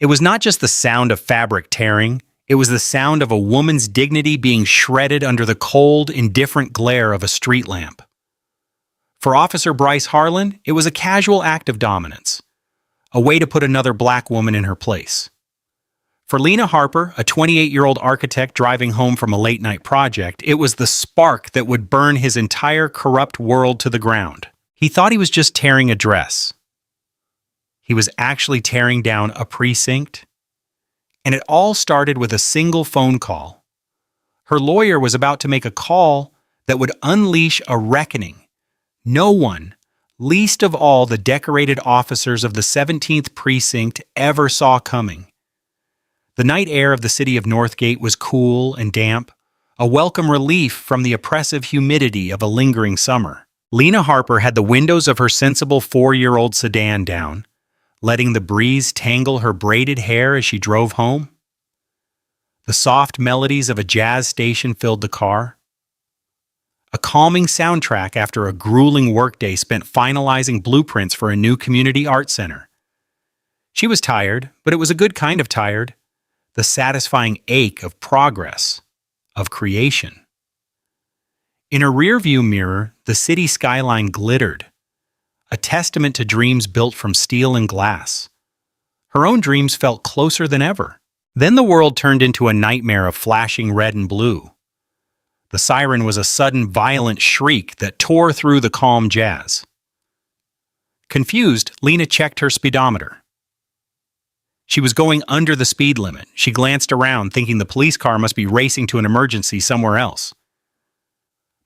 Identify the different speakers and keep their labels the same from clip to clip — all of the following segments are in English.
Speaker 1: It was not just the sound of fabric tearing, it was the sound of a woman's dignity being shredded under the cold, indifferent glare of a street lamp. For Officer Bryce Harlan, it was a casual act of dominance, a way to put another black woman in her place. For Lena Harper, a 28-year-old architect driving home from a late-night project, it was the spark that would burn his entire corrupt world to the ground. He thought he was just tearing a dress. He was actually tearing down a precinct. And it all started with a single phone call. Her lawyer was about to make a call that would unleash a reckoning. No one, least of all the decorated officers of the 17th Precinct, ever saw coming. The night air of the city of Northgate was cool and damp, a welcome relief from the oppressive humidity of a lingering summer. Lena Harper had the windows of her sensible 4-year-old sedan down, letting the breeze tangle her braided hair as she drove home. The soft melodies of a jazz station filled the car. A calming soundtrack after a grueling workday spent finalizing blueprints for a new community art center. She was tired, but it was a good kind of tired. The satisfying ache of progress, of creation. In her rearview mirror, the city skyline glittered, a testament to dreams built from steel and glass. Her own dreams felt closer than ever. Then the world turned into a nightmare of flashing red and blue. The siren was a sudden, violent shriek that tore through the calm jazz. Confused, Lena checked her speedometer. She was going under the speed limit. She glanced around, thinking the police car must be racing to an emergency somewhere else.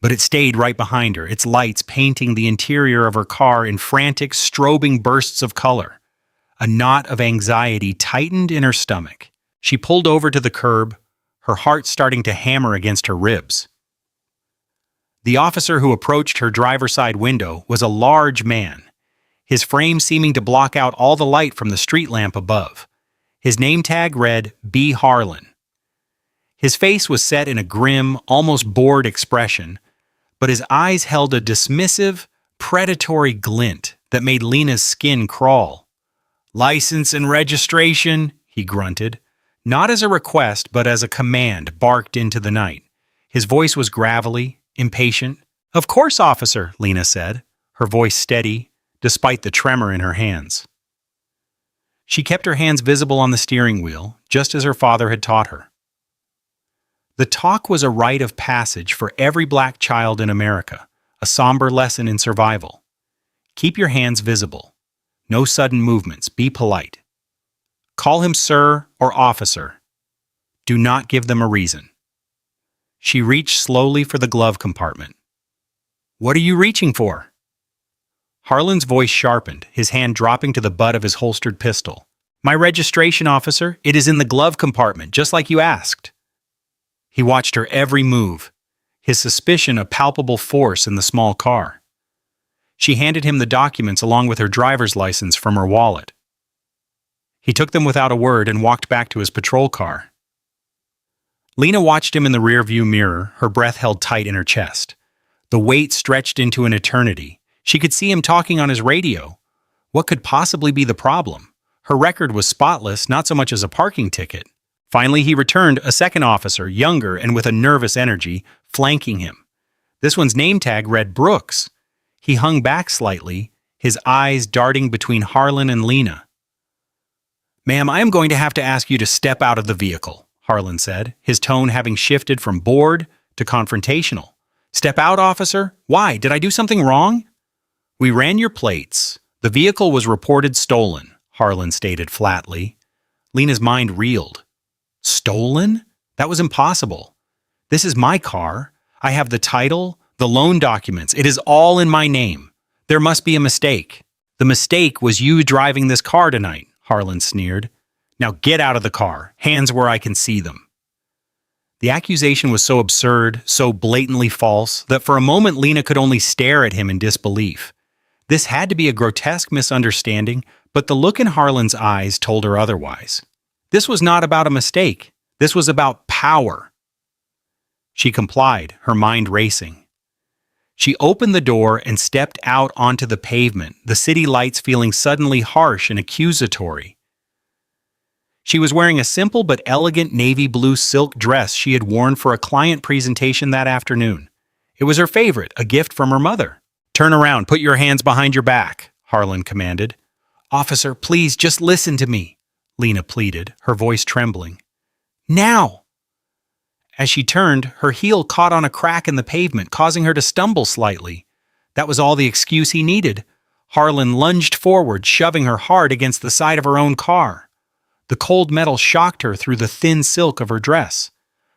Speaker 1: But it stayed right behind her, its lights painting the interior of her car in frantic, strobing bursts of color. A knot of anxiety tightened in her stomach. She pulled over to the curb, her heart starting to hammer against her ribs. The officer who approached her driver's side window was a large man, his frame seeming to block out all the light from the street lamp above. His name tag read B. Harlan. His face was set in a grim, almost bored expression, but his eyes held a dismissive, predatory glint that made Lena's skin crawl. "License and registration," he grunted, not as a request but as a command barked into the night. His voice was gravelly, impatient. "Of course, officer," Lena said, her voice steady, despite the tremor in her hands. She kept her hands visible on the steering wheel, just as her father had taught her. The talk was a rite of passage for every black child in America, a somber lesson in survival. Keep your hands visible. No sudden movements. Be polite. Call him sir or officer. Do not give them a reason. She reached slowly for the glove compartment. "What are you reaching for?" Harlan's voice sharpened, his hand dropping to the butt of his holstered pistol. "My registration, officer. It is in the glove compartment, just like you asked." He watched her every move, his suspicion a palpable force in the small car. She handed him the documents along with her driver's license from her wallet. He took them without a word and walked back to his patrol car. Lena watched him in the rearview mirror, her breath held tight in her chest. The wait stretched into an eternity. She could see him talking on his radio. What could possibly be the problem? Her record was spotless, not so much as a parking ticket. Finally, he returned, a second officer, younger and with a nervous energy, flanking him. This one's name tag read Brooks. He hung back slightly, his eyes darting between Harlan and Lena. "Ma'am, I am going to have to ask you to step out of the vehicle," Harlan said, his tone having shifted from bored to confrontational. "Step out, officer? Why? Did I do something wrong?" "We ran your plates. The vehicle was reported stolen," Harlan stated flatly. Lena's mind reeled. Stolen? That was impossible. This is my car. I have the title, the loan documents. It is all in my name. There must be a mistake. "The mistake was you driving this car tonight," Harlan sneered. "Now get out of the car. Hands where I can see them." The accusation was so absurd, so blatantly false, that for a moment Lena could only stare at him in disbelief. This had to be a grotesque misunderstanding, but the look in Harlan's eyes told her otherwise. This was not about a mistake. This was about power. She complied, her mind racing. She opened the door and stepped out onto the pavement, the city lights feeling suddenly harsh and accusatory. She was wearing a simple but elegant navy blue silk dress she had worn for a client presentation that afternoon. It was her favorite, a gift from her mother. "Turn around, put your hands behind your back," Harlan commanded. "Officer, please, just listen to me," Lena pleaded, her voice trembling. "Now!" As she turned, her heel caught on a crack in the pavement, causing her to stumble slightly. That was all the excuse he needed. Harlan lunged forward, shoving her hard against the side of her own car. The cold metal shocked her through the thin silk of her dress.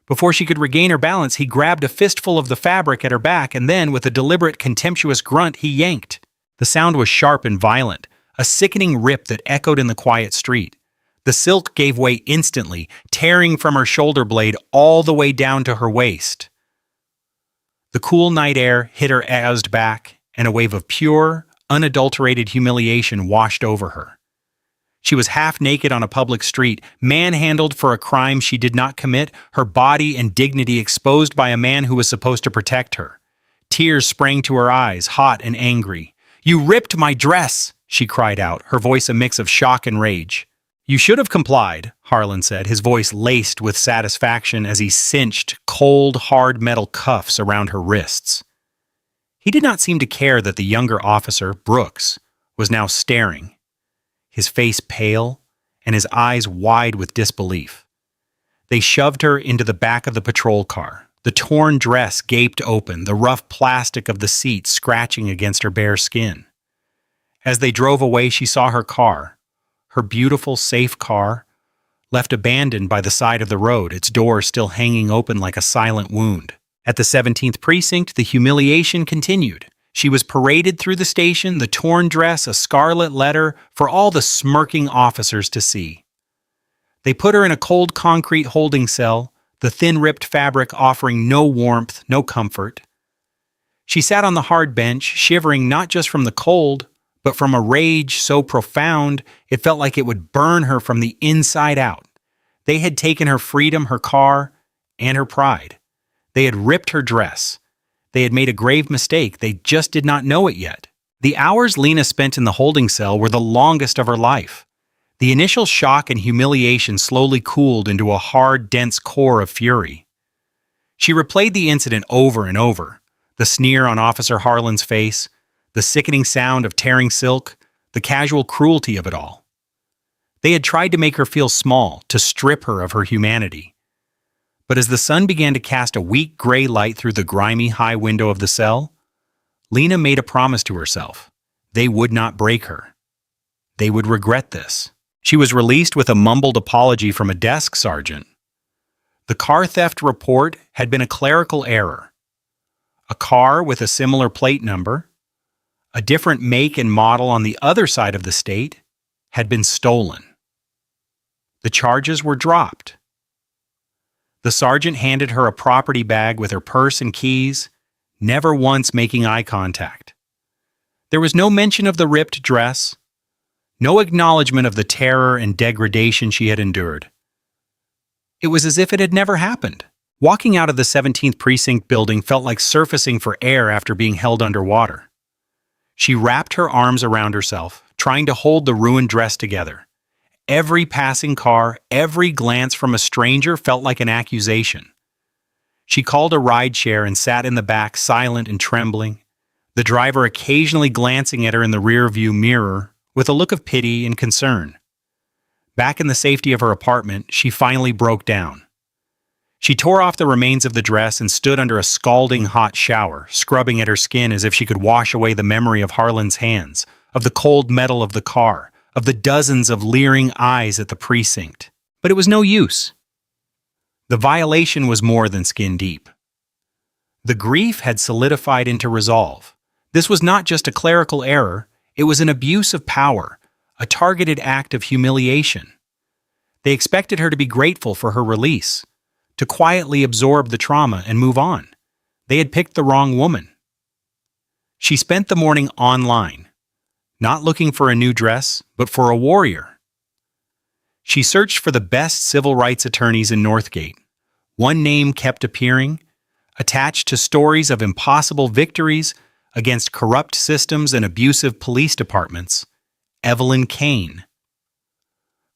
Speaker 1: Before she could regain her balance, he grabbed a fistful of the fabric at her back and then, with a deliberate, contemptuous grunt, he yanked. The sound was sharp and violent, a sickening rip that echoed in the quiet street. The silk gave way instantly, tearing from her shoulder blade all the way down to her waist. The cool night air hit her aroused back, and a wave of pure, unadulterated humiliation washed over her. She was half naked on a public street, manhandled for a crime she did not commit, her body and dignity exposed by a man who was supposed to protect her. Tears sprang to her eyes, hot and angry. "You ripped my dress!" she cried out, her voice a mix of shock and rage. "You should have complied," Harlan said, his voice laced with satisfaction as he cinched cold, hard metal cuffs around her wrists. He did not seem to care that the younger officer, Brooks, was now staring, his face pale and his eyes wide with disbelief. They shoved her into the back of the patrol car. The torn dress gaped open, the rough plastic of the seat scratching against her bare skin. As they drove away, she saw her car, her beautiful, safe car, left abandoned by the side of the road, its door still hanging open like a silent wound. At the 17th Precinct, the humiliation continued. She was paraded through the station, the torn dress a scarlet letter for all the smirking officers to see. They put her in a cold concrete holding cell, the thin ripped fabric offering no warmth, no comfort. She sat on the hard bench, shivering not just from the cold, but from a rage so profound it felt like it would burn her from the inside out. They had taken her freedom, her car, and her pride. They had ripped her dress. They had made a grave mistake. They just did not know it yet. The hours Lena spent in the holding cell were the longest of her life. The initial shock and humiliation slowly cooled into a hard, dense core of fury. She replayed the incident over and over. The sneer on Officer Harlan's face, the sickening sound of tearing silk, the casual cruelty of it all. They had tried to make her feel small, to strip her of her humanity. But as the sun began to cast a weak gray light through the grimy high window of the cell, Lena made a promise to herself. They would not break her. They would regret this. She was released with a mumbled apology from a desk sergeant. The car theft report had been a clerical error. A car with a similar plate number, a different make and model on the other side of the state, had been stolen. The charges were dropped. The sergeant handed her a property bag with her purse and keys, never once making eye contact. There was no mention of the ripped dress, no acknowledgement of the terror and degradation she had endured. It was as if it had never happened. Walking out of the 17th Precinct building felt like surfacing for air after being held underwater. She wrapped her arms around herself, trying to hold the ruined dress together. Every passing car, every glance from a stranger felt like an accusation. She called a rideshare and sat in the back, silent and trembling, the driver occasionally glancing at her in the rearview mirror with a look of pity and concern. Back in the safety of her apartment, she finally broke down. She tore off the remains of the dress and stood under a scalding hot shower, scrubbing at her skin as if she could wash away the memory of Harlan's hands, of the cold metal of the car, of the dozens of leering eyes at the precinct. But it was no use. The violation was more than skin deep. The grief had solidified into resolve. This was not just a clerical error, it was an abuse of power, a targeted act of humiliation. They expected her to be grateful for her release, to quietly absorb the trauma and move on. They had picked the wrong woman. She spent the morning online, not looking for a new dress, but for a warrior. She searched for the best civil rights attorneys in Northgate. One name kept appearing, attached to stories of impossible victories against corrupt systems and abusive police departments: Evelyn Kane.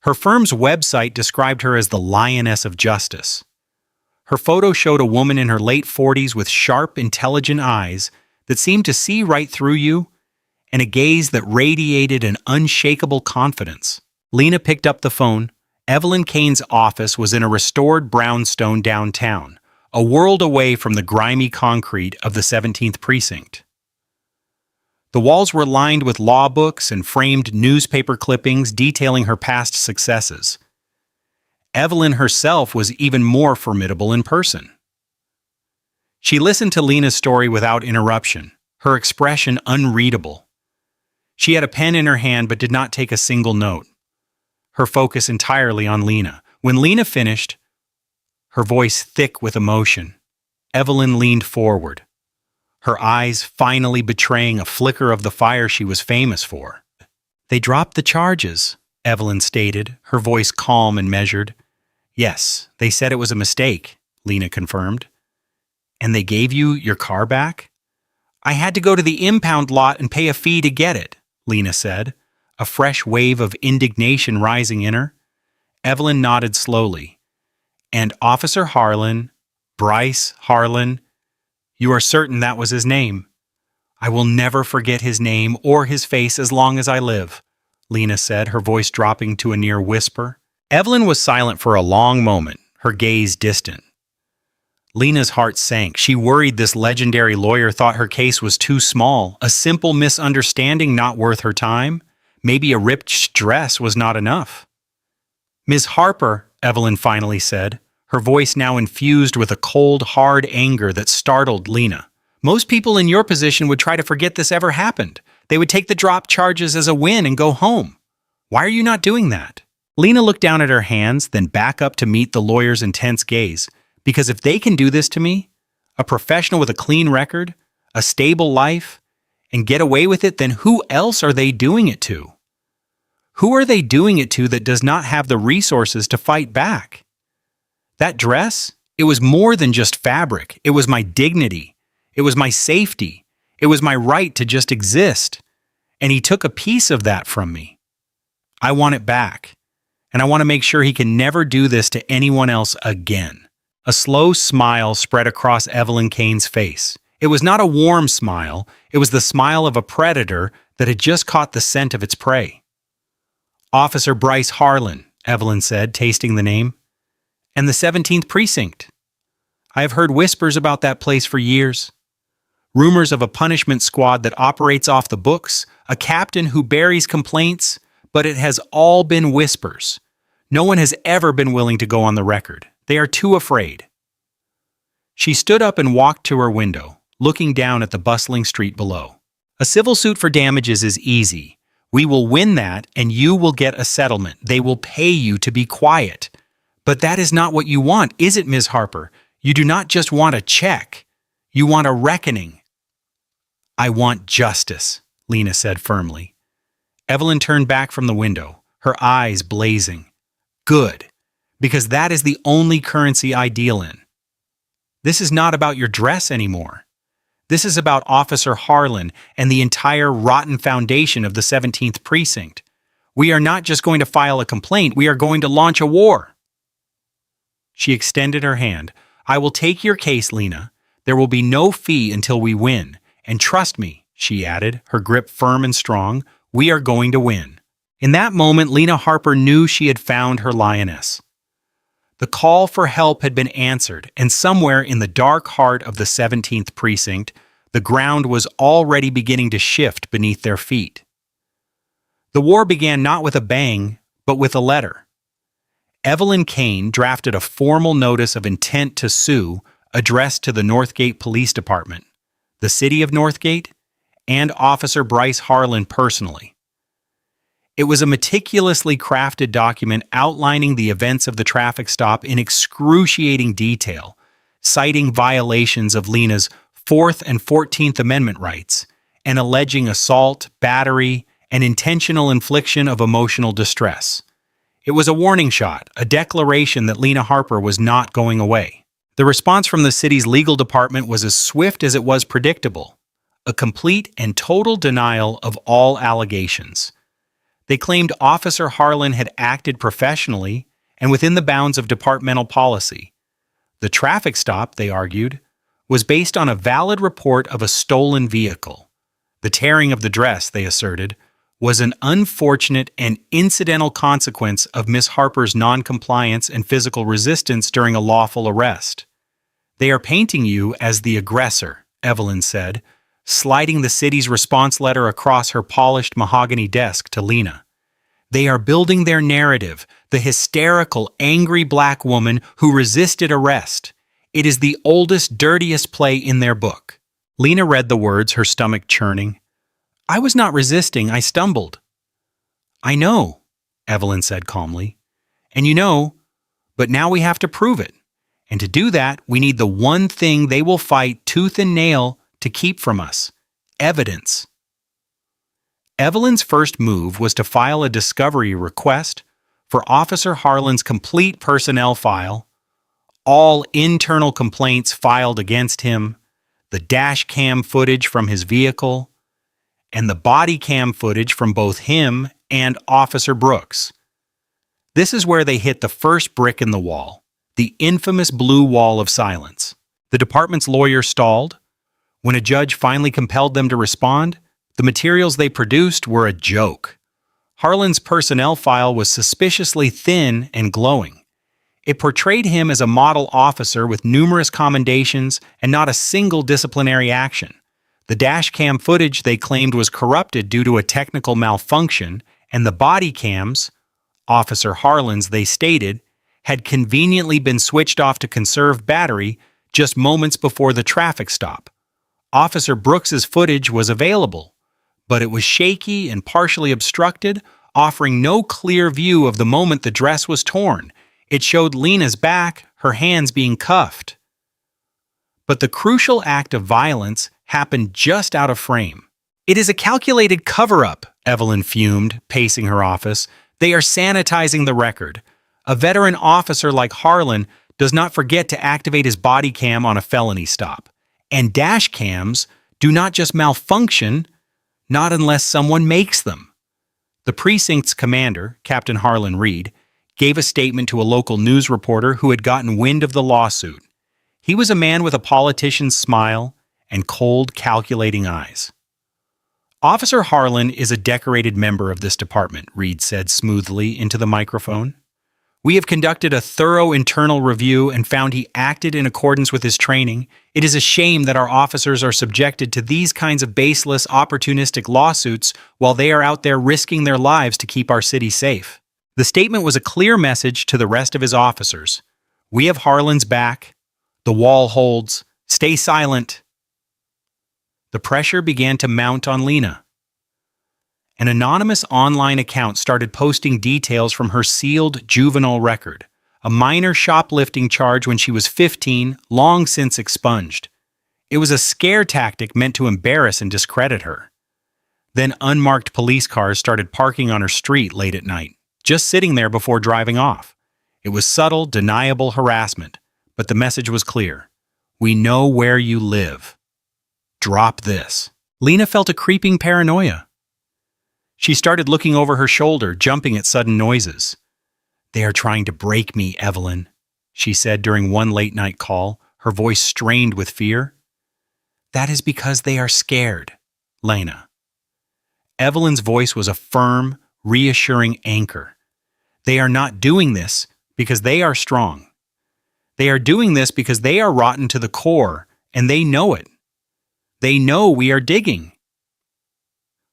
Speaker 1: Her firm's website described her as the Lioness of Justice. Her photo showed a woman in her late 40s with sharp, intelligent eyes that seemed to see right through you, and a gaze that radiated an unshakable confidence. Lena picked up the phone. Evelyn Kane's office was in a restored brownstone downtown, a world away from the grimy concrete of the 17th Precinct. The walls were lined with law books and framed newspaper clippings detailing her past successes. Evelyn herself was even more formidable in person. She listened to Lena's story without interruption, her expression unreadable. She had a pen in her hand but did not take a single note, her focus entirely on Lena. When Lena finished, her voice thick with emotion, Evelyn leaned forward, her eyes finally betraying a flicker of the fire she was famous for. "They dropped the charges," Evelyn stated, her voice calm and measured. "Yes, they said it was a mistake," Lena confirmed. "And they gave you your car back?" "I had to go to the impound lot and pay a fee to get it," Lena said, a fresh wave of indignation rising in her. Evelyn nodded slowly. "And Officer Harlan, Bryce Harlan, you are certain that was his name?" "I will never forget his name or his face as long as I live," Lena said, her voice dropping to a near whisper. Evelyn was silent for a long moment, her gaze distant. Lena's heart sank. She worried this legendary lawyer thought her case was too small, a simple misunderstanding not worth her time. Maybe a ripped dress was not enough. "Ms. Harper," Evelyn finally said, her voice now infused with a cold, hard anger that startled Lena. "Most people in your position would try to forget this ever happened. They would take the drop charges as a win and go home. Why are you not doing that?" Lena looked down at her hands, then back up to meet the lawyer's intense gaze. "Because if they can do this to me, a professional with a clean record, a stable life, and get away with it, then who else are they doing it to? Who are they doing it to that does not have the resources to fight back? That dress, it was more than just fabric. It was my dignity. It was my safety. It was my right to just exist. And he took a piece of that from me. I want it back. And I want to make sure he can never do this to anyone else again." A slow smile spread across Evelyn Kane's face. It was not a warm smile. It was the smile of a predator that had just caught the scent of its prey. "Officer Bryce Harlan," Evelyn said, tasting the name. "And the 17th Precinct. I have heard whispers about that place for years. Rumors of a punishment squad that operates off the books, a captain who buries complaints, but it has all been whispers. No one has ever been willing to go on the record. They are too afraid." She stood up and walked to her window, looking down at the bustling street below. "A civil suit for damages is easy. We will win that and you will get a settlement. They will pay you to be quiet. But that is not what you want, is it, Ms. Harper? You do not just want a check. You want a reckoning." "I want justice," Lena said firmly. Evelyn turned back from the window, her eyes blazing. "Good, because that is the only currency I deal in. This is not about your dress anymore. This is about Officer Harlan and the entire rotten foundation of the 17th Precinct. We are not just going to file a complaint, we are going to launch a war." She extended her hand. "I will take your case, Lena. There will be no fee until we win. And trust me," she added, her grip firm and strong, "we are going to win." In that moment, Lena Harper knew she had found her lioness. The call for help had been answered, and somewhere in the dark heart of the 17th Precinct, the ground was already beginning to shift beneath their feet. The war began not with a bang, but with a letter. Evelyn Kane drafted a formal notice of intent to sue addressed to the Northgate Police Department, the city of Northgate, and Officer Bryce Harlan personally. It was a meticulously crafted document outlining the events of the traffic stop in excruciating detail, citing violations of Lena's 4th and 14th Amendment rights, and alleging assault, battery, and intentional infliction of emotional distress. It was a warning shot, a declaration that Lena Harper was not going away. The response from the city's legal department was as swift as it was predictable, a complete and total denial of all allegations. They claimed Officer Harlan had acted professionally and within the bounds of departmental policy. The traffic stop, they argued, was based on a valid report of a stolen vehicle. The tearing of the dress, they asserted, was an unfortunate and incidental consequence of Miss Harper's noncompliance and physical resistance during a lawful arrest. They are painting you as the aggressor, Evelyn said, sliding the city's response letter across her polished mahogany desk to Lena. They are building their narrative, the hysterical, angry black woman who resisted arrest. It is the oldest, dirtiest play in their book. Lena read the words, her stomach churning. I was not resisting, I stumbled. I know, Evelyn said calmly. And you know, but now we have to prove it. And to do that, we need the one thing they will fight tooth and nail to keep from us: evidence. Evelyn's first move was to file a discovery request for Officer Harlan's complete personnel file, all internal complaints filed against him, the dash cam footage from his vehicle, and the body cam footage from both him and Officer Brooks. This is where they hit the first brick in the wall, the infamous blue wall of silence. The department's lawyer stalled. When a judge finally compelled them to respond, the materials they produced were a joke. Harlan's personnel file was suspiciously thin and glowing. It portrayed him as a model officer with numerous commendations and not a single disciplinary action. The dash cam footage they claimed was corrupted due to a technical malfunction, and the body cams, Officer Harlan's they stated, had conveniently been switched off to conserve battery just moments before the traffic stop. Officer Brooks's footage was available, but it was shaky and partially obstructed, offering no clear view of the moment the dress was torn. It showed Lena's back, her hands being cuffed. But the crucial act of violence happened just out of frame. It is a calculated cover-up, Evelyn fumed, pacing her office. They are sanitizing the record. A veteran officer like Harlan does not forget to activate his body cam on a felony stop. And dash cams do not just malfunction, not unless someone makes them. The precinct's commander, Captain Harlan Reed, gave a statement to a local news reporter who had gotten wind of the lawsuit. He was a man with a politician's smile and cold, calculating eyes. Officer Harlan is a decorated member of this department, Reed said smoothly into the microphone. We have conducted a thorough internal review and found he acted in accordance with his training. It is a shame that our officers are subjected to these kinds of baseless, opportunistic lawsuits while they are out there risking their lives to keep our city safe. The statement was a clear message to the rest of his officers. We have Harlan's back. The wall holds. Stay silent. The pressure began to mount on Lena. An anonymous online account started posting details from her sealed juvenile record, a minor shoplifting charge when she was 15, long since expunged. It was a scare tactic meant to embarrass and discredit her. Then unmarked police cars started parking on her street late at night, just sitting there before driving off. It was subtle, deniable harassment, but the message was clear. We know where you live. Drop this. Lena felt a creeping paranoia. She started looking over her shoulder, jumping at sudden noises. They are trying to break me, Evelyn, she said during one late-night call, her voice strained with fear. That is because they are scared, Lena. Evelyn's voice was a firm, reassuring anchor. They are not doing this because they are strong. They are doing this because they are rotten to the core, and they know it. They know we are digging.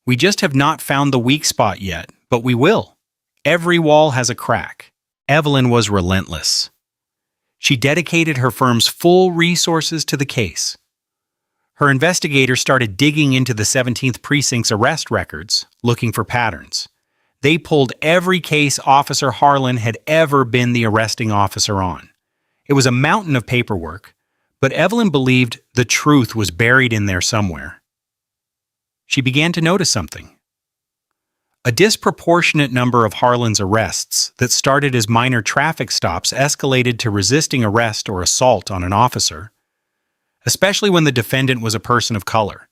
Speaker 1: We just have not found the weak spot yet, but we will. Every wall has a crack. Evelyn was relentless. She dedicated her firm's full resources to the case. Her investigators started digging into the 17th Precinct's arrest records, looking for patterns. They pulled every case Officer Harlan had ever been the arresting officer on. It was a mountain of paperwork, but Evelyn believed the truth was buried in there somewhere. She began to notice something. A disproportionate number of Harlan's arrests that started as minor traffic stops escalated to resisting arrest or assault on an officer, especially when the defendant was a person of color.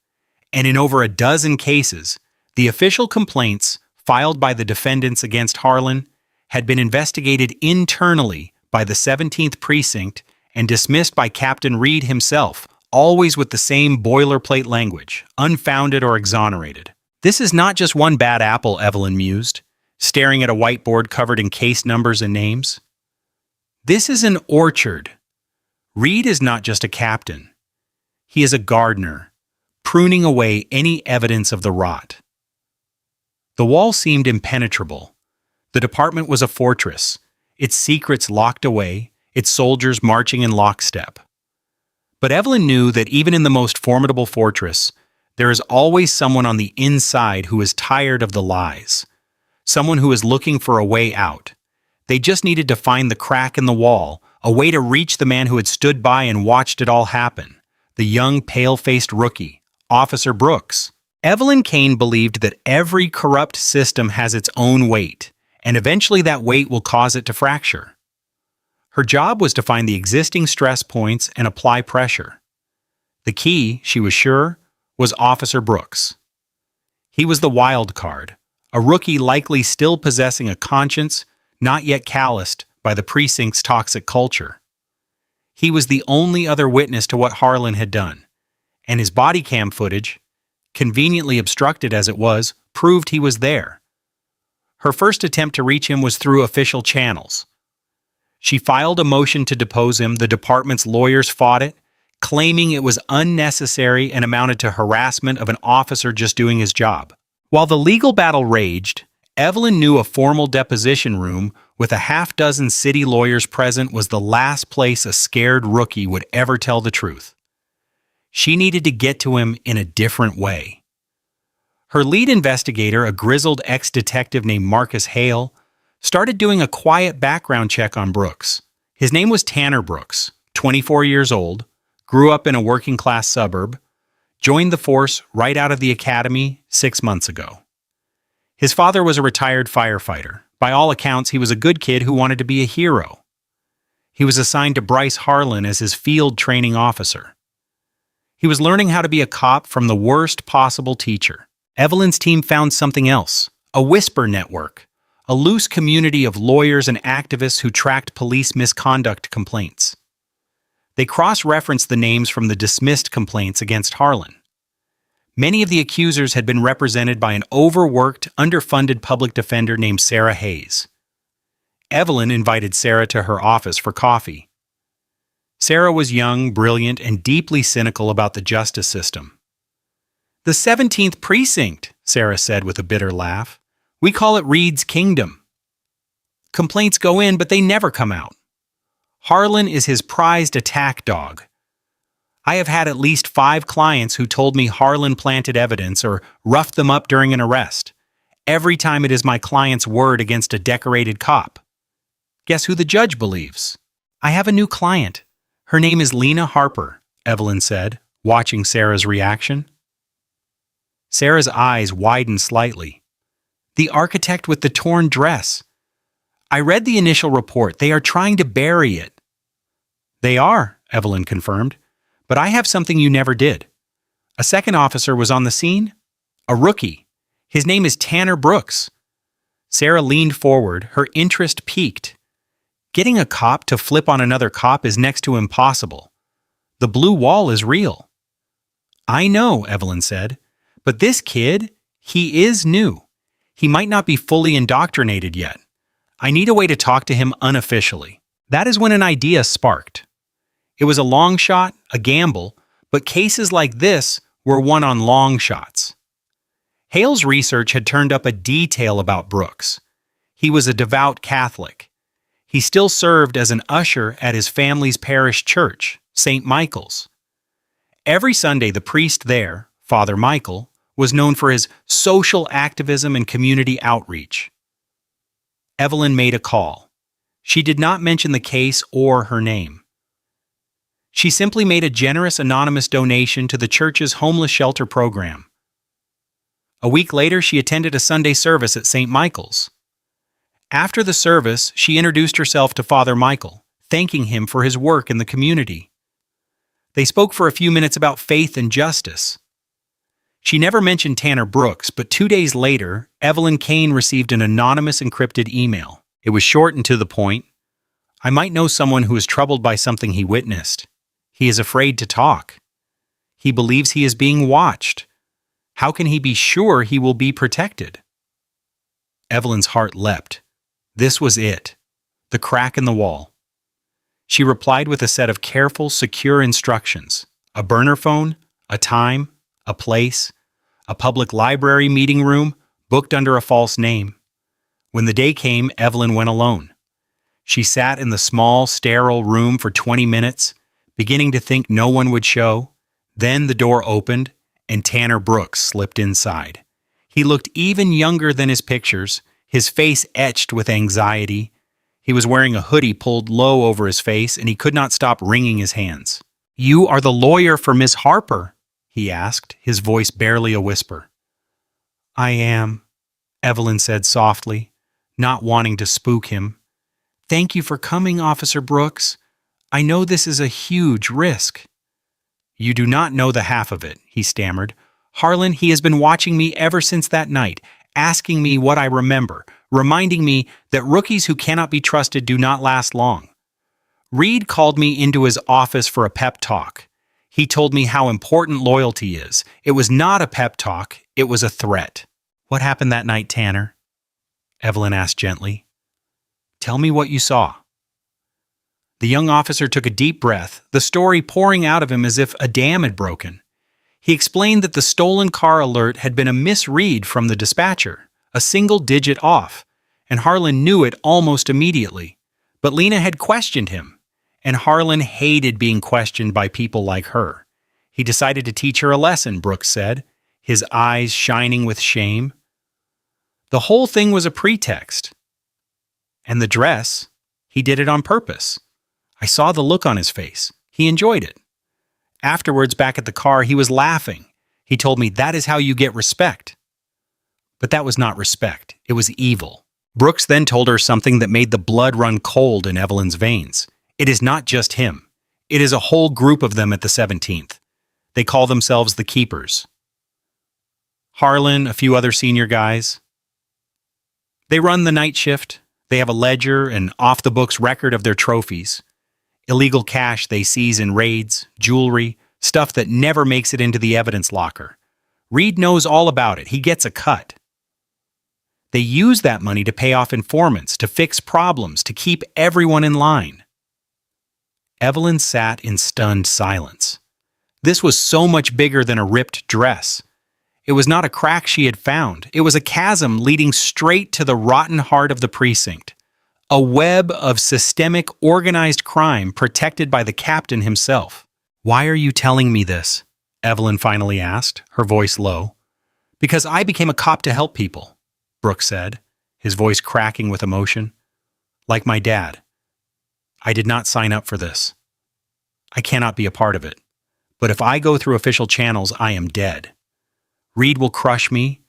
Speaker 1: And in over a dozen cases, the official complaints filed by the defendants against Harlan, had been investigated internally by the 17th Precinct and dismissed by Captain Reed himself, always with the same boilerplate language, unfounded or exonerated. This is not just one bad apple, Evelyn mused, staring at a whiteboard covered in case numbers and names. This is an orchard. Reed is not just a captain. He is a gardener, pruning away any evidence of the rot. The wall seemed impenetrable. The department was a fortress, its secrets locked away, its soldiers marching in lockstep. But Evelyn knew that even in the most formidable fortress, there is always someone on the inside who is tired of the lies, someone who is looking for a way out. They just needed to find the crack in the wall, a way to reach the man who had stood by and watched it all happen, the young, pale-faced rookie, Officer Brooks. Evelyn Kane believed that every corrupt system has its own weight, and eventually that weight will cause it to fracture. Her job was to find the existing stress points and apply pressure. The key, she was sure, was Officer Brooks. He was the wild card, a rookie likely still possessing a conscience, not yet calloused by the precinct's toxic culture. He was the only other witness to what Harlan had done, and his body cam footage, conveniently obstructed as it was, proved he was there. Her first attempt to reach him was through official channels. She filed a motion to depose him. The department's lawyers fought it, claiming it was unnecessary and amounted to harassment of an officer just doing his job. While the legal battle raged, Evelyn knew a formal deposition room with a half-dozen city lawyers present was the last place a scared rookie would ever tell the truth. She needed to get to him in a different way. Her lead investigator, a grizzled ex-detective named Marcus Hale, started doing a quiet background check on Brooks. His name was Tanner Brooks, 24 years old, grew up in a working-class suburb, joined the force right out of the academy 6 months ago. His father was a retired firefighter. By all accounts, he was a good kid who wanted to be a hero. He was assigned to Bryce Harlan as his field training officer. He was learning how to be a cop from the worst possible teacher. Evelyn's team found something else, a whisper network, a loose community of lawyers and activists who tracked police misconduct complaints. They cross-referenced the names from the dismissed complaints against Harlan. Many of the accusers had been represented by an overworked, underfunded public defender named Sarah Hayes. Evelyn invited Sarah to her office for coffee. Sarah was young, brilliant, and deeply cynical about the justice system. "The 17th Precinct," Sarah said with a bitter laugh. "We call it Reed's Kingdom. Complaints go in, but they never come out. Harlan is his prized attack dog. I have had at least 5 clients who told me Harlan planted evidence or roughed them up during an arrest. Every time it is my client's word against a decorated cop. Guess who the judge believes?" "I have a new client. Her name is Lena Harper," Evelyn said, watching Sarah's reaction. Sarah's eyes widened slightly. "The architect with the torn dress. I read the initial report. They are trying to bury it." "They are," Evelyn confirmed. "But I have something you never did. A second officer was on the scene? A rookie. His name is Tanner Brooks." Sarah leaned forward, her interest piqued. Getting a cop to flip on another cop is next to impossible. The blue wall is real. "I know," Evelyn said. "But this kid, he is new. He might not be fully indoctrinated yet. I need a way to talk to him unofficially." That is when an idea sparked. It was a long shot, a gamble, but cases like this were won on long shots. Hale's research had turned up a detail about Brooks. He was a devout Catholic. He still served as an usher at his family's parish church, St. Michael's. Every Sunday, the priest there, Father Michael, was known for his social activism and community outreach. Evelyn made a call. She did not mention the case or her name. She simply made a generous anonymous donation to the church's homeless shelter program. A week later, she attended a Sunday service at St. Michael's. After the service, she introduced herself to Father Michael, thanking him for his work in the community. They spoke for a few minutes about faith and justice. She never mentioned Tanner Brooks, but 2 days later, Evelyn Kane received an anonymous encrypted email. It was short and to the point. I might know someone who is troubled by something he witnessed. He is afraid to talk. He believes he is being watched. How can he be sure he will be protected? Evelyn's heart leapt. This was it. The crack in the wall. She replied with a set of careful, secure instructions. A burner phone, a time, a place, a public library meeting room, booked under a false name. When the day came, Evelyn went alone. She sat in the small, sterile room for 20 minutes, beginning to think no one would show. Then the door opened, and Tanner Brooks slipped inside. He looked even younger than his pictures, his face etched with anxiety. He was wearing a hoodie pulled low over his face, and he could not stop wringing his hands. "You are the lawyer for Miss Harper?" he asked, his voice barely a whisper. "I am," Evelyn said softly, not wanting to spook him. "Thank you for coming, Officer Brooks. I know this is a huge risk." "You do not know the half of it," he stammered. "Harlan, he has been watching me ever since that night, asking me what I remember, reminding me that rookies who cannot be trusted do not last long. Reed called me into his office for a pep talk. He told me how important loyalty is. It was not a pep talk, it was a threat." "What happened that night, Tanner?" Evelyn asked gently. "Tell me what you saw." The young officer took a deep breath, the story pouring out of him as if a dam had broken. He explained that the stolen car alert had been a misread from the dispatcher, a single digit off, and Harlan knew it almost immediately. But Lena had questioned him, and Harlan hated being questioned by people like her. He decided to teach her a lesson, Brooks said, his eyes shining with shame. The whole thing was a pretext. And the dress, he did it on purpose. I saw the look on his face. He enjoyed it. Afterwards, back at the car, he was laughing. He told me, "That is how you get respect." But that was not respect. It was evil. Brooks then told her something that made the blood run cold in Evelyn's veins. It is not just him. It is a whole group of them at the 17th. They call themselves the Keepers. Harlan, a few other senior guys. They run the night shift. They have a ledger and off-the-books record of their trophies. Illegal cash they seize in raids, jewelry, stuff that never makes it into the evidence locker. Reed knows all about it. He gets a cut. They use that money to pay off informants, to fix problems, to keep everyone in line. Evelyn sat in stunned silence. This was so much bigger than a ripped dress. It was not a crack she had found. It was a chasm leading straight to the rotten heart of the precinct. A web of systemic, organized crime protected by the captain himself. "Why are you telling me this?" Evelyn finally asked, her voice low. "Because I became a cop to help people," Brooks said, his voice cracking with emotion. "Like my dad. I did not sign up for this. I cannot be a part of it. But if I go through official channels, I am dead. Reed will crush me,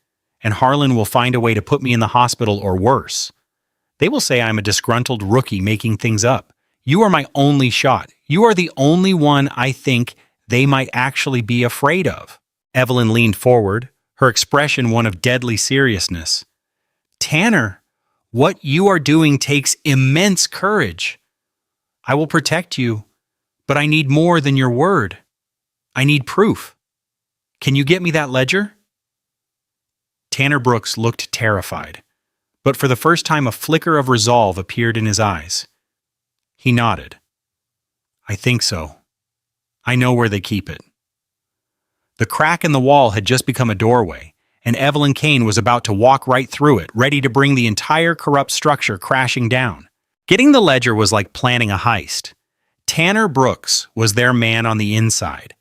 Speaker 1: and Harlan will find a way to put me in the hospital or worse. They will say I'm a disgruntled rookie making things up. You are my only shot. You are the only one I think they might actually be afraid of." Evelyn leaned forward, her expression one of deadly seriousness. "Tanner, what you are doing takes immense courage. I will protect you, but I need more than your word. I need proof. Can you get me that ledger?" Tanner Brooks looked terrified, but for the first time a flicker of resolve appeared in his eyes. He nodded. "I think so. I know where they keep it." The crack in the wall had just become a doorway, and Evelyn Kane was about to walk right through it, ready to bring the entire corrupt structure crashing down. Getting the ledger was like planning a heist. Tanner Brooks was their man on the inside,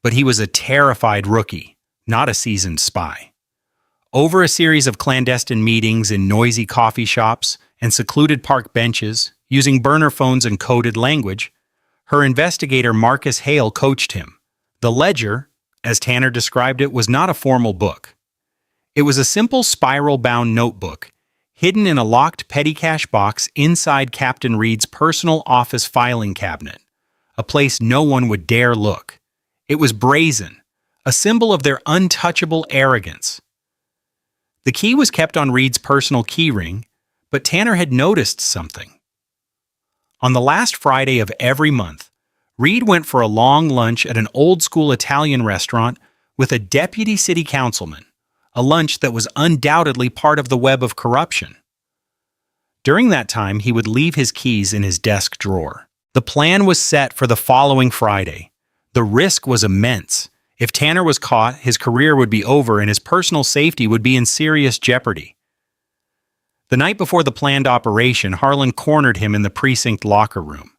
Speaker 1: but he was a terrified rookie, not a seasoned spy. Over a series of clandestine meetings in noisy coffee shops and secluded park benches, using burner phones and coded language, her investigator Marcus Hale coached him. The ledger, as Tanner described it, was not a formal book. It was a simple spiral-bound notebook, hidden in a locked petty cash box inside Captain Reed's personal office filing cabinet, a place no one would dare look. It was brazen, a symbol of their untouchable arrogance. The key was kept on Reed's personal keyring, but Tanner had noticed something. On the last Friday of every month, Reed went for a long lunch at an old-school Italian restaurant with a deputy city councilman, a lunch that was undoubtedly part of the web of corruption. During that time, he would leave his keys in his desk drawer. The plan was set for the following Friday. The risk was immense. If Tanner was caught, his career would be over and his personal safety would be in serious jeopardy. The night before the planned operation, Harlan cornered him in the precinct locker room.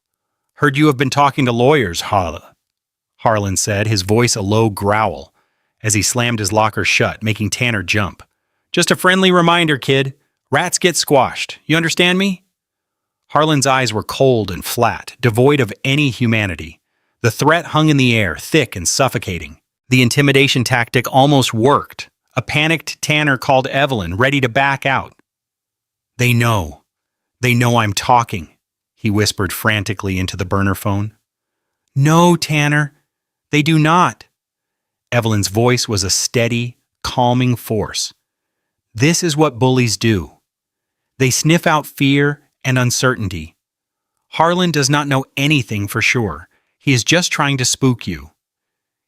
Speaker 1: "Heard you have been talking to lawyers, Harlan said, his voice a low growl, as he slammed his locker shut, making Tanner jump. "Just a friendly reminder, kid. Rats get squashed. You understand me?" Harlan's eyes were cold and flat, devoid of any humanity. The threat hung in the air, thick and suffocating. The intimidation tactic almost worked. A panicked Tanner called Evelyn, ready to back out. They know I'm talking," he whispered frantically into the burner phone. "No, Tanner, they do not." Evelyn's voice was a steady, calming force. "This is what bullies do. They sniff out fear and uncertainty. Harlan does not know anything for sure. He is just trying to spook you.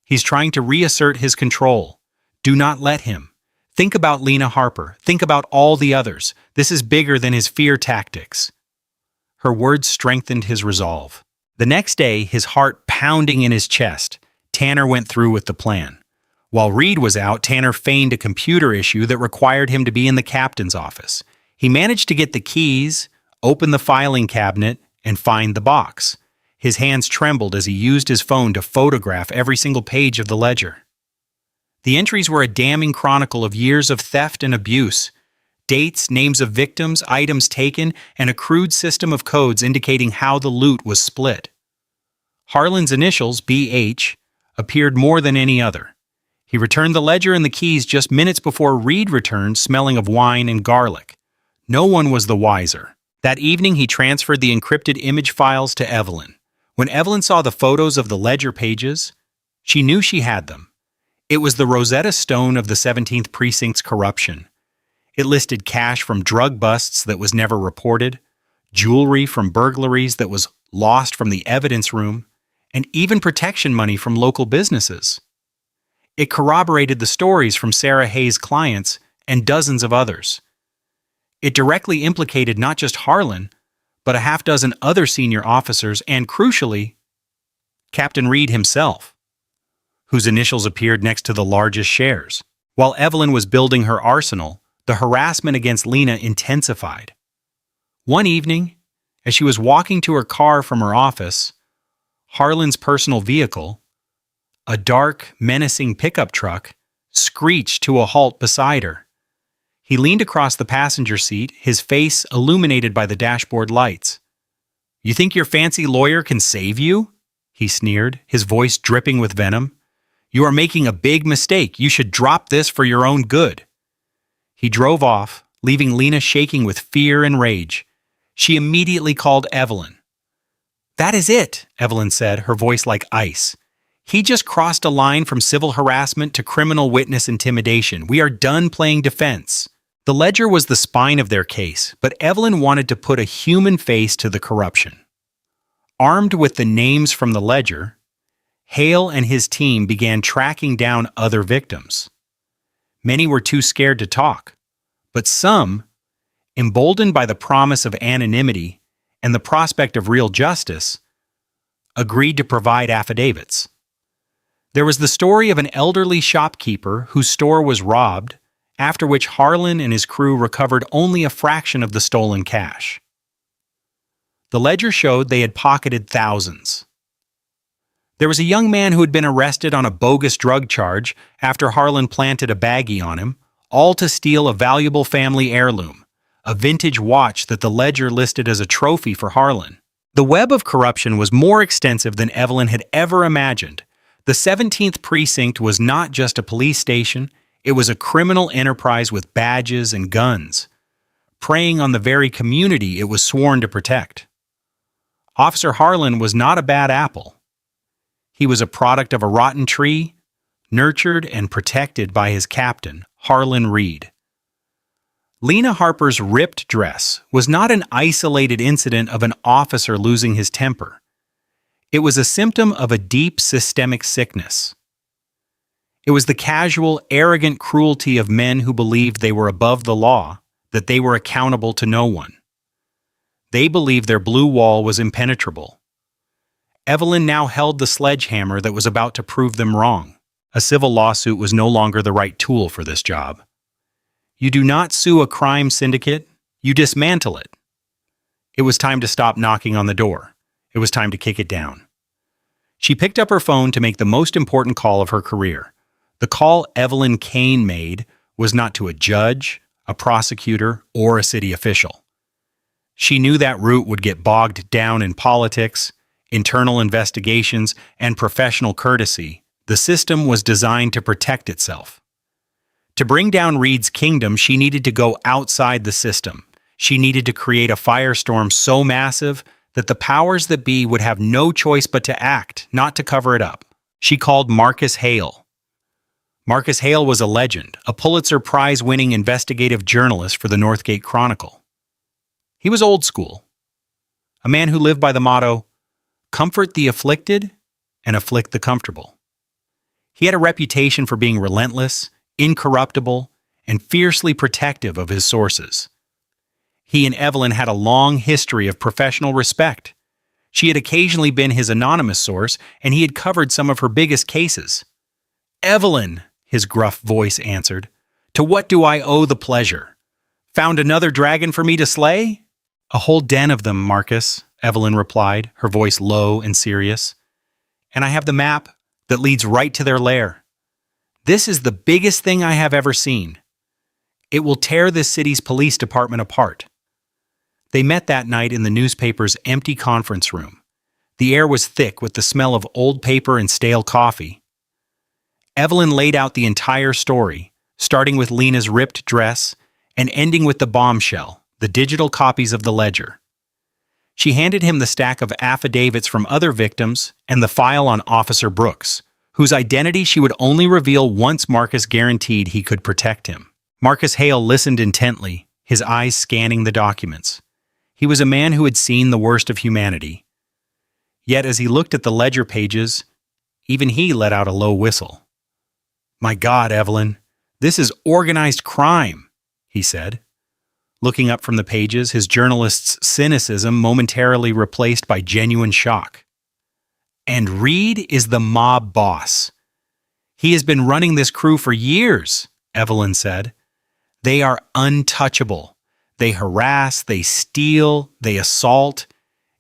Speaker 1: He's trying to reassert his control. Do not let him. Think about Lena Harper. Think about all the others. This is bigger than his fear tactics." Her words strengthened his resolve. The next day, his heart pounding in his chest, Tanner went through with the plan. While Reed was out, Tanner feigned a computer issue that required him to be in the captain's office. He managed to get the keys, open the filing cabinet, and find the box. His hands trembled as he used his phone to photograph every single page of the ledger. The entries were a damning chronicle of years of theft and abuse. Dates, names of victims, items taken, and a crude system of codes indicating how the loot was split. Harlan's initials, BH, appeared more than any other. He returned the ledger and the keys just minutes before Reed returned, smelling of wine and garlic. No one was the wiser. That evening, he transferred the encrypted image files to Evelyn. When Evelyn saw the photos of the ledger pages, she knew she had them. It was the Rosetta Stone of the 17th Precinct's corruption. It listed cash from drug busts that was never reported, jewelry from burglaries that was lost from the evidence room, and even protection money from local businesses. It corroborated the stories from Sarah Hayes' clients and dozens of others. It directly implicated not just Harlan, but a half-dozen other senior officers and, crucially, Captain Reed himself, whose initials appeared next to the largest shares. While Evelyn was building her arsenal, the harassment against Lena intensified. One evening, as she was walking to her car from her office, Harlan's personal vehicle, a dark, menacing pickup truck, screeched to a halt beside her. He leaned across the passenger seat, his face illuminated by the dashboard lights. "You think your fancy lawyer can save you?" he sneered, his voice dripping with venom. "You are making a big mistake. You should drop this for your own good." He drove off, leaving Lena shaking with fear and rage. She immediately called Evelyn. "That is it," Evelyn said, her voice like ice. "He just crossed a line from civil harassment to criminal witness intimidation. We are done playing defense." The ledger was the spine of their case, but Evelyn wanted to put a human face to the corruption. Armed with the names from the ledger, Hale and his team began tracking down other victims. Many were too scared to talk, but some, emboldened by the promise of anonymity and the prospect of real justice, agreed to provide affidavits. There was the story of an elderly shopkeeper whose store was robbed, after which Harlan and his crew recovered only a fraction of the stolen cash. The ledger showed they had pocketed thousands. There was a young man who had been arrested on a bogus drug charge after Harlan planted a baggie on him, all to steal a valuable family heirloom, a vintage watch that the ledger listed as a trophy for Harlan. The web of corruption was more extensive than Evelyn had ever imagined. The 17th Precinct was not just a police station, it was a criminal enterprise with badges and guns, preying on the very community it was sworn to protect. Officer Harlan was not a bad apple. He was a product of a rotten tree, nurtured and protected by his captain, Harlan Reed. Lena Harper's ripped dress was not an isolated incident of an officer losing his temper. It was a symptom of a deep systemic sickness. It was the casual, arrogant cruelty of men who believed they were above the law, that they were accountable to no one. They believed their blue wall was impenetrable. Evelyn now held the sledgehammer that was about to prove them wrong. A civil lawsuit was no longer the right tool for this job. You do not sue a crime syndicate, you dismantle it. It was time to stop knocking on the door. It was time to kick it down. She picked up her phone to make the most important call of her career. The call Evelyn Kane made was not to a judge, a prosecutor, or a city official. She knew that route would get bogged down in politics, internal investigations, and professional courtesy. The system was designed to protect itself. To bring down Reed's kingdom, she needed to go outside the system. She needed to create a firestorm so massive that the powers that be would have no choice but to act, not to cover it up. She called Marcus Hale. Marcus Hale was a legend, a Pulitzer Prize-winning investigative journalist for the Northgate Chronicle. He was old school, a man who lived by the motto, "Comfort the afflicted and afflict the comfortable." He had a reputation for being relentless, incorruptible, and fiercely protective of his sources. He and Evelyn had a long history of professional respect. She had occasionally been his anonymous source, and he had covered some of her biggest cases. "Evelyn," his gruff voice answered, "to what do I owe the pleasure? Found another dragon for me to slay?" "A whole den of them, Marcus," Evelyn replied, her voice low and serious. "And I have the map that leads right to their lair. This is the biggest thing I have ever seen. It will tear this city's police department apart." They met that night in the newspaper's empty conference room. The air was thick with the smell of old paper and stale coffee. Evelyn laid out the entire story, starting with Lena's ripped dress and ending with the bombshell, the digital copies of the ledger. She handed him the stack of affidavits from other victims and the file on Officer Brooks, whose identity she would only reveal once Marcus guaranteed he could protect him. Marcus Hale listened intently, his eyes scanning the documents. He was a man who had seen the worst of humanity. Yet as he looked at the ledger pages, even he let out a low whistle. "My God, Evelyn, this is organized crime," he said. Looking up from the pages, his journalist's cynicism momentarily replaced by genuine shock. "And Reed is the mob boss. He has been running this crew for years," Evelyn said. "They are untouchable. They harass, they steal, they assault,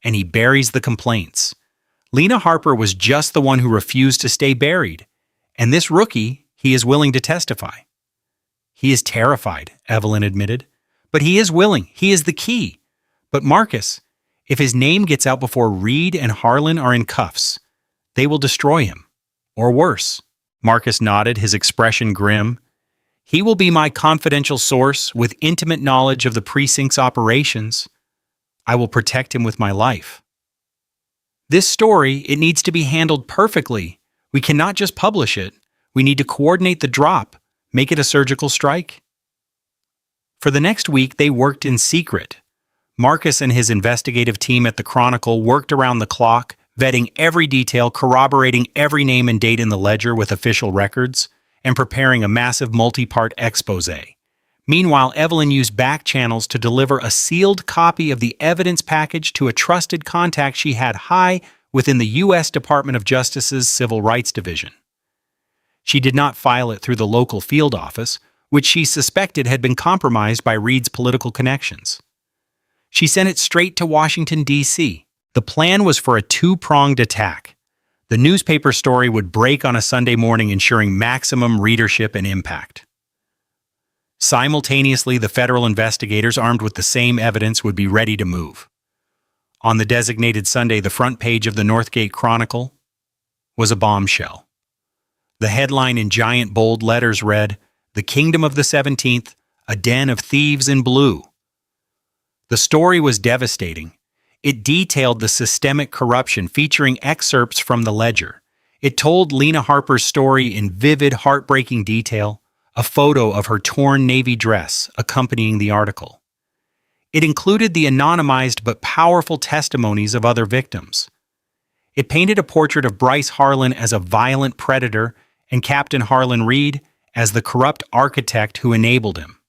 Speaker 1: and he buries the complaints. Lena Harper was just the one who refused to stay buried, and this rookie, he is willing to testify." "He is terrified," Evelyn admitted. "But he is willing. He is the key. But Marcus, if his name gets out before Reed and Harlan are in cuffs, they will destroy him. Or worse." Marcus nodded, his expression grim. "He will be my confidential source with intimate knowledge of the precinct's operations. I will protect him with my life. This story, it needs to be handled perfectly. We cannot just publish it. We need to coordinate the drop, make it a surgical strike." For the next week, they worked in secret. Marcus and his investigative team at the Chronicle worked around the clock, vetting every detail, corroborating every name and date in the ledger with official records, and preparing a massive multi-part exposé. Meanwhile, Evelyn used back channels to deliver a sealed copy of the evidence package to a trusted contact she had high within the U.S. Department of Justice's Civil Rights Division. She did not file it through the local field office, which she suspected had been compromised by Reed's political connections. She sent it straight to Washington, D.C. The plan was for a two-pronged attack. The newspaper story would break on a Sunday morning, ensuring maximum readership and impact. Simultaneously, the federal investigators, armed with the same evidence, would be ready to move. On the designated Sunday, the front page of the Northgate Chronicle was a bombshell. The headline in giant bold letters read, "The Kingdom of the 17th, a den of thieves in blue." The story was devastating. It detailed the systemic corruption, featuring excerpts from the ledger. It told Lena Harper's story in vivid, heartbreaking detail, a photo of her torn navy dress accompanying the article. It included the anonymized but powerful testimonies of other victims. It painted a portrait of Bryce Harlan as a violent predator and Captain Harlan Reed as the corrupt architect who enabled him.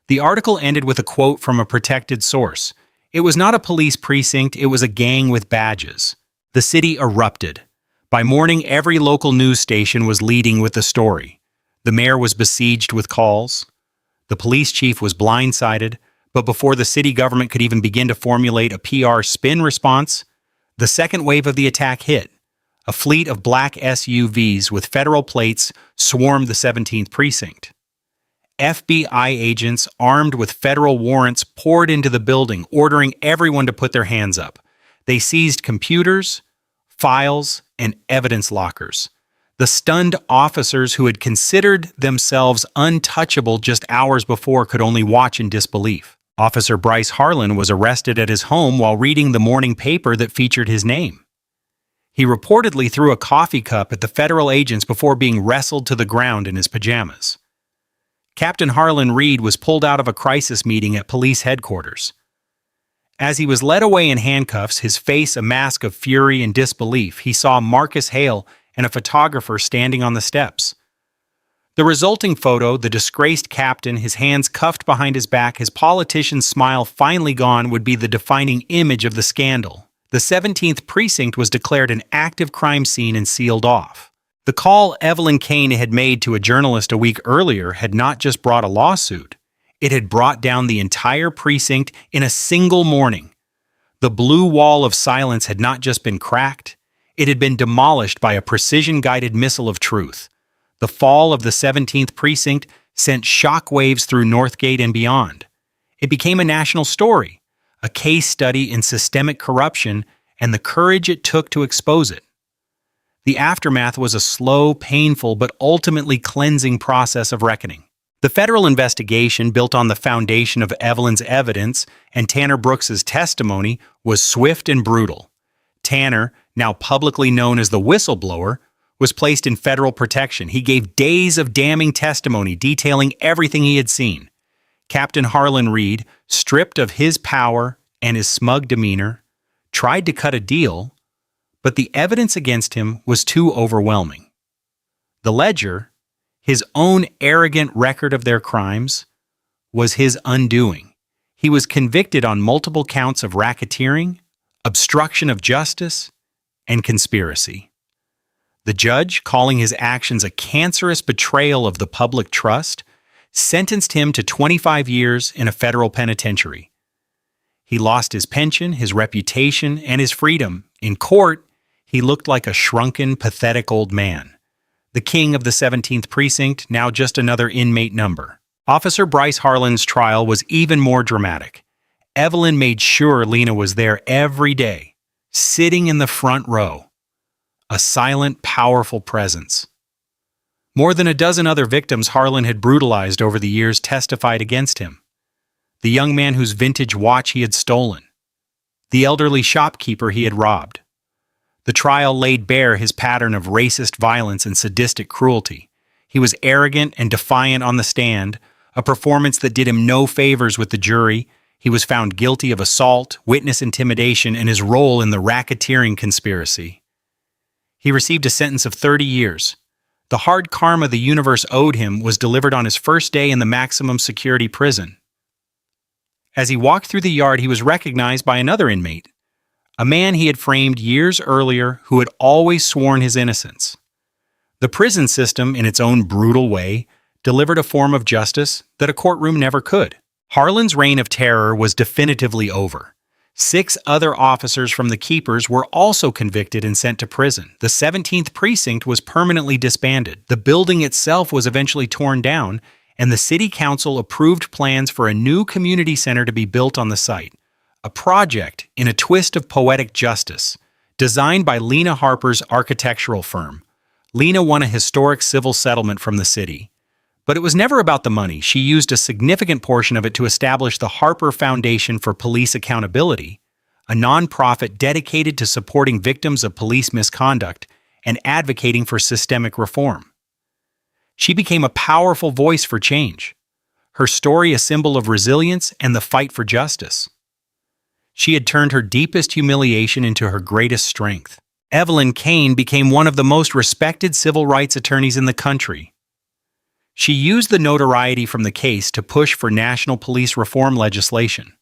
Speaker 1: The article ended with a quote from a protected source. It was not a police precinct, it was a gang with badges. The city erupted. By morning, every local news station was leading with the story. The mayor was besieged with calls. The police chief was blindsided, but before the city government could even begin to formulate a PR spin response, the second wave of the attack hit. A fleet of black SUVs with federal plates swarmed the 17th precinct. FBI agents armed with federal warrants poured into the building, ordering everyone to put their hands up. They seized computers, files, and evidence lockers. The stunned officers who had considered themselves untouchable just hours before could only watch in disbelief. Officer Bryce Harlan was arrested at his home while reading the morning paper that featured his name. He reportedly threw a coffee cup at the federal agents before being wrestled to the ground in his pajamas. Captain Harlan Reed was pulled out of a crisis meeting at police headquarters. As he was led away in handcuffs, his face a mask of fury and disbelief, he saw Marcus Hale and a photographer standing on the steps. The resulting photo, the disgraced captain, his hands cuffed behind his back, his politician's smile finally gone, would be the defining image of the scandal. The 17th precinct was declared an active crime scene and sealed off. The call Evelyn Kane had made to a journalist a week earlier had not just brought a lawsuit. It had brought down the entire precinct in a single morning. The blue wall of silence had not just been cracked, it had been demolished by a precision-guided missile of truth. The fall of the 17th precinct sent shockwaves through Northgate and beyond. It became a national story, a case study in systemic corruption and the courage it took to expose it. The aftermath was a slow, painful, but ultimately cleansing process of reckoning. The federal investigation, built on the foundation of Evelyn's evidence and Tanner Brooks's testimony, was swift and brutal. Tanner, now publicly known as the whistleblower, was placed in federal protection. He gave days of damning testimony detailing everything he had seen. Captain Harlan Reed, stripped of his power and his smug demeanor, tried to cut a deal, but the evidence against him was too overwhelming. The ledger, his own arrogant record of their crimes, was his undoing. He was convicted on multiple counts of racketeering, obstruction of justice, and conspiracy. The judge, calling his actions a cancerous betrayal of the public trust, sentenced him to 25 years in a federal penitentiary. He lost his pension, his reputation, and his freedom. In court, he looked like a shrunken, pathetic old man. The king of the 17th precinct, now just another inmate number. Officer Bryce Harlan's trial was even more dramatic. Evelyn made sure Lena was there every day, sitting in the front row. A silent, powerful presence. More than a dozen other victims Harlan had brutalized over the years testified against him. The young man whose vintage watch he had stolen. The elderly shopkeeper he had robbed. The trial laid bare his pattern of racist violence and sadistic cruelty. He was arrogant and defiant on the stand, a performance that did him no favors with the jury. He was found guilty of assault, witness intimidation, and his role in the racketeering conspiracy. He received a sentence of 30 years. The hard karma the universe owed him was delivered on his first day in the maximum security prison. As he walked through the yard, he was recognized by another inmate, a man he had framed years earlier who had always sworn his innocence. The prison system, in its own brutal way, delivered a form of justice that a courtroom never could. Harlan's reign of terror was definitively over. 6 other officers from the Keepers were also convicted and sent to prison. The 17th precinct was permanently disbanded. The building itself was eventually torn down, and the city council approved plans for a new community center to be built on the site. A project in a twist of poetic justice, designed by Lena Harper's architectural firm. Lena won a historic civil settlement from the city. But it was never about the money. She used a significant portion of it to establish the Harper Foundation for Police Accountability, a nonprofit dedicated to supporting victims of police misconduct and advocating for systemic reform. She became a powerful voice for change, her story a symbol of resilience and the fight for justice. She had turned her deepest humiliation into her greatest strength. Evelyn Kane became one of the most respected civil rights attorneys in the country. She used the notoriety from the case to push for national police reform legislation.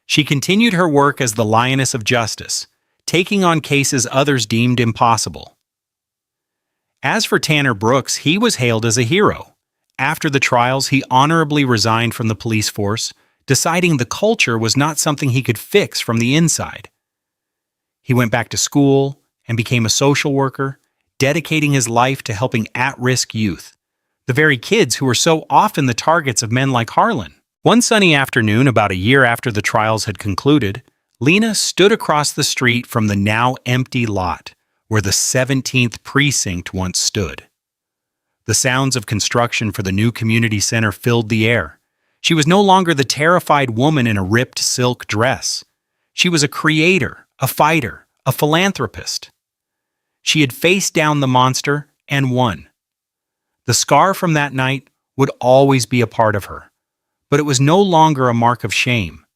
Speaker 1: She continued her work as the Lioness of Justice, taking on cases others deemed impossible. As for Tanner Brooks, he was hailed as a hero. After the trials, he honorably resigned from the police force, deciding the culture was not something he could fix from the inside. He went back to school and became a social worker, dedicating his life to helping at-risk youth, the very kids who were so often the targets of men like Harlan. One sunny afternoon, about a year after the trials had concluded, Lena stood across the street from the now empty lot where the 17th Precinct once stood. The sounds of construction for the new community center filled the air. She was no longer the terrified woman in a ripped silk dress. She was a creator, a fighter, a philanthropist. She had faced down the monster and won. The scar from that night would always be a part of her, but it was no longer a mark of shame.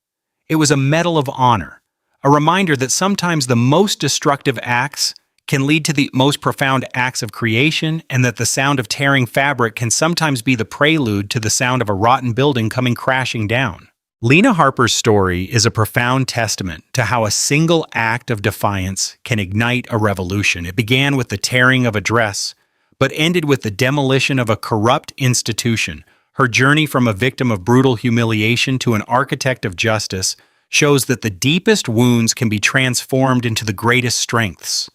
Speaker 1: It was a medal of honor, a reminder that sometimes the most destructive acts can lead to the most profound acts of creation, and that the sound of tearing fabric can sometimes be the prelude to the sound of a rotten building coming crashing down. Lena Harper's story is a profound testament to how a single act of defiance can ignite a revolution. It began with the tearing of a dress, but ended with the demolition of a corrupt institution. Her journey from a victim of brutal humiliation to an architect of justice shows that the deepest wounds can be transformed into the greatest strengths.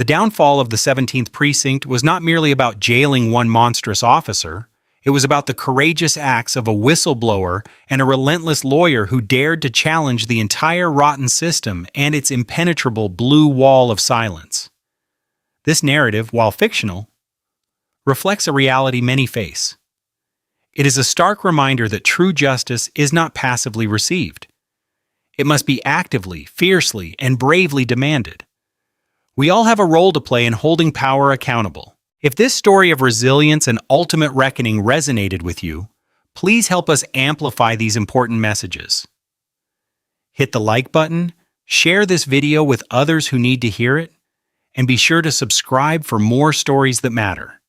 Speaker 1: The downfall of the 17th Precinct was not merely about jailing one monstrous officer. It was about the courageous acts of a whistleblower and a relentless lawyer who dared to challenge the entire rotten system and its impenetrable blue wall of silence. This narrative, while fictional, reflects a reality many face. It is a stark reminder that true justice is not passively received. It must be actively, fiercely, and bravely demanded. We all have a role to play in holding power accountable. If this story of resilience and ultimate reckoning resonated with you, please help us amplify these important messages. Hit the like button, share this video with others who need to hear it, and be sure to subscribe for more stories that matter.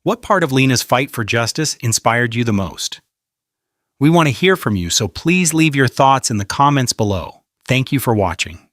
Speaker 1: What part of Lena's fight for justice inspired you the most? We want to hear from you, so please leave your thoughts in the comments below. Thank you for watching.